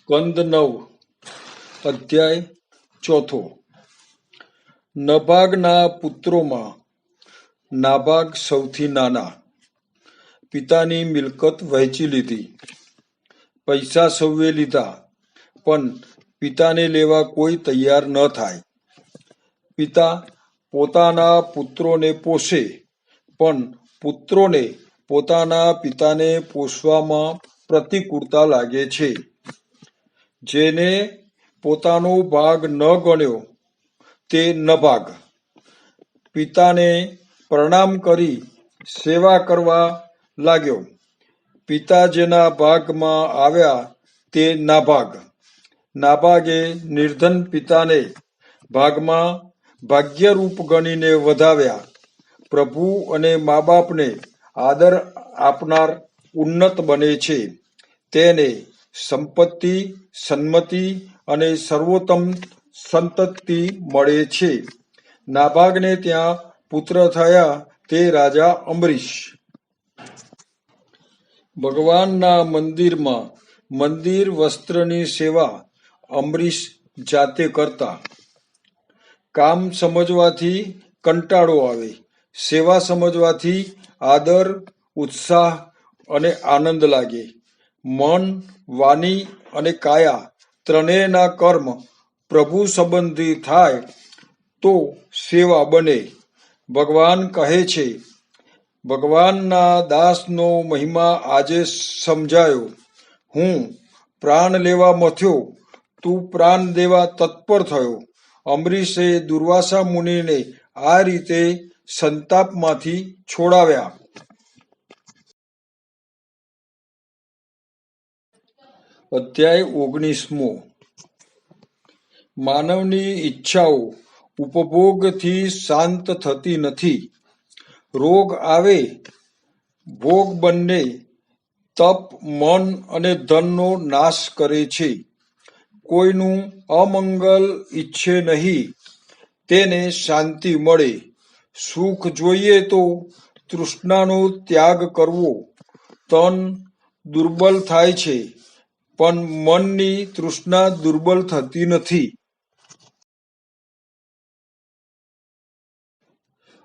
સ્કંદ 9 અધ્યાય 4 નભાગના પુત્રોમાં નાભાગ સૌથી નાના. પિતાની મિલકત વહેંચી લીધી. પૈસા સૌએ લીધા, પણ પિતાને લેવા કોઈ તૈયાર ન થાય. પિતા પોતાના પુત્રોને પોષે, પણ પુત્રોને પોતાના પિતાને પોષવામાં પ્રતિકૂળતા લાગે છે. જેને પોતાનો ભાગ ન ગણ્યો તે નભાગ. પિતાને પ્રણામ કરી સેવા કરવા લાગ્યો. પિતા જેના ભાગમાં આવ્યા તે નાભાગ. નાભાગે નિર્ધન પિતાને ભાગમાં ભાગ્યરૂપ ગણીને વધાવ્યા. પ્રભુ અને મા બાપને આદર આપનાર ઉન્નત બને છે. તેને સંપત્તિ, સન્મતિ અને સર્વોત્તમ સંતતિ મળે છે. નાભાગને ત્યાં પુત્ર થયા તે રાજા અંબરીશ. ભગવાનના મંદિરમાં મંદિર વસ્ત્રની સેવા અંબરીશ જાતે કરતા. કામ સમજવાથી કંટાળો આવે, સેવા સમજવાથી આદર, ઉત્સાહ અને આનંદ લાગે. મન, વાણી અને કાયા ત્રણેયના કર્મ પ્રભુ સંબંધી થાય તો સેવા બને. ભગવાન કહે છે, ભગવાનના દાસનો મહિમા આજે સમજાયો. હું પ્રાણ લેવા મથ્યો, તું પ્રાણ દેવા તત્પર થયો. અંબરીશે દુર્વાસા મુનિને આ રીતે સંતાપમાંથી છોડાવ્યા. અધ્યાય 19 માનવની ઈચ્છાઓ ઉપભોગથી શાંત થતી નથી. રોગ આવે, ભોગ બંને તપ મન અને ધનનો નાશ કરે છે. કોઈનું અમંગલ ઈચ્છે નહીં, તેને શાંતિ મળે. સુખ જોઈએ તો તૃષ્ણાનો ત્યાગ કરવો. તન દુર્બળ થાય છે, પણ મનની તૃષ્ણા દુર્બળ થતી નથી.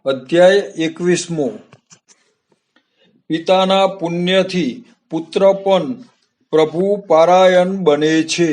અધ્યાય 21 પિતાના પુણ્યથી પુત્ર પણ પ્રભુ પારાયણ બને છે.